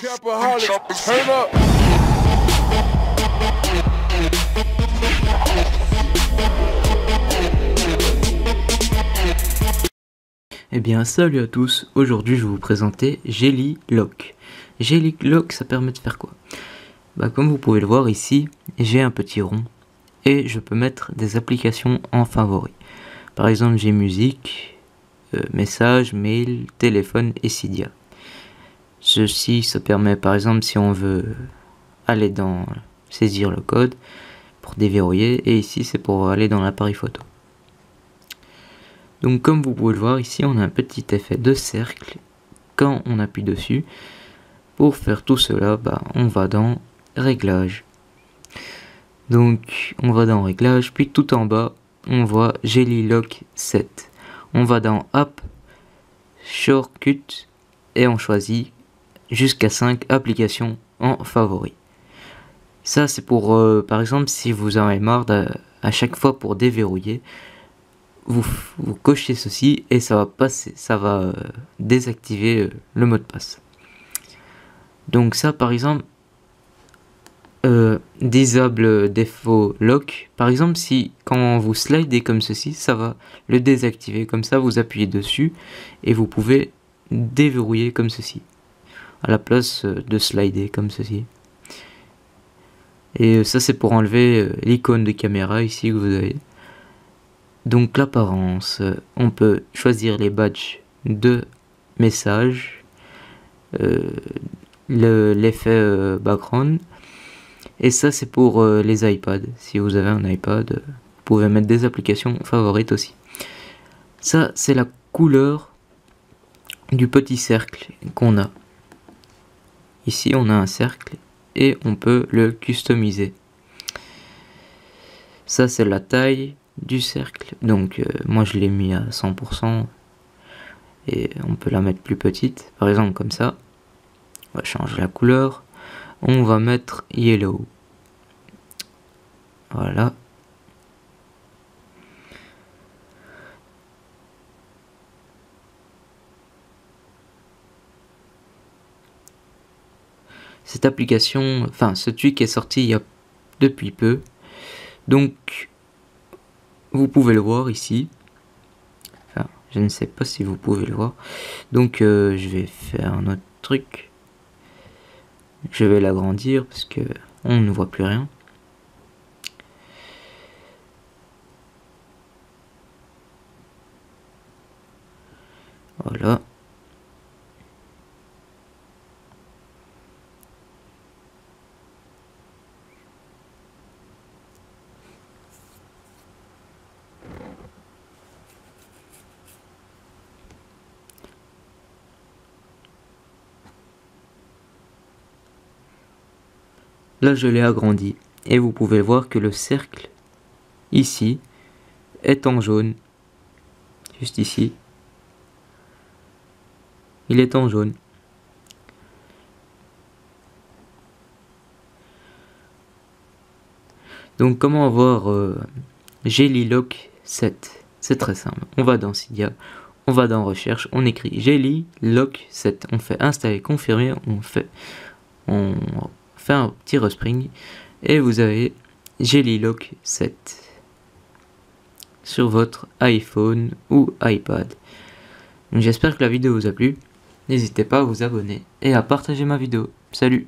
Capaholics, turn up. Eh bien salut à tous, aujourd'hui je vais vous présenter Jelly Lock. Jelly Lock, ça permet de faire quoi? Comme vous pouvez le voir ici, j'ai un petit rond et je peux mettre des applications en favori. Par exemple j'ai musique, messages, mail, téléphone et Cydia. Ceci, ça permet par exemple si on veut aller dans saisir le code pour déverrouiller, et ici c'est pour aller dans l'appareil photo. Donc comme vous pouvez le voir ici, on a un petit effet de cercle quand on appuie dessus. Pour faire tout cela, on va dans réglages. Donc on va dans réglages, puis tout en bas on voit Jelly Lock Set. On va dans app, shortcut et on choisit jusqu'à 5 applications en favori. Ça c'est pour par exemple si vous en avez marre à chaque fois pour déverrouiller, vous cochez ceci et ça va passer, ça va désactiver le mot de passe. Donc ça par exemple, disable default lock, par exemple si quand vous slidez comme ceci, ça va le désactiver. Comme ça vous appuyez dessus et vous pouvez déverrouiller comme ceci, à la place de slider comme ceci. Et ça c'est pour enlever l'icône de caméra ici que vous avez. Donc l'apparence, on peut choisir les badges de message, l'effet background, et ça c'est pour les iPads. Si vous avez un iPad, vous pouvez mettre des applications favorites aussi. Ça c'est la couleur du petit cercle qu'on a. Ici on a un cercle et on peut le customiser. Ça c'est la taille du cercle, donc moi je l'ai mis à 100% et on peut la mettre plus petite, par exemple comme ça. On va changer la couleur, on va mettre yellow, voilà. Cette application, ce tweak est sorti il y a depuis peu, donc vous pouvez le voir ici. Je ne sais pas si vous pouvez le voir. Donc je vais faire un autre truc. Je vais l'agrandir parce que on ne voit plus rien. Voilà. Là je l'ai agrandi et vous pouvez voir que le cercle ici est en jaune. Juste ici, il est en jaune. Donc comment avoir Jelly Lock Set? C'est très simple. On va dans Cydia, on va dans recherche, on écrit Jelly Lock Set, on fait installer, confirmer, on fait un petit respring et vous avez Jelly Lock Set sur votre iPhone ou iPad. J'espère que la vidéo vous a plu. N'hésitez pas à vous abonner et à partager ma vidéo. Salut!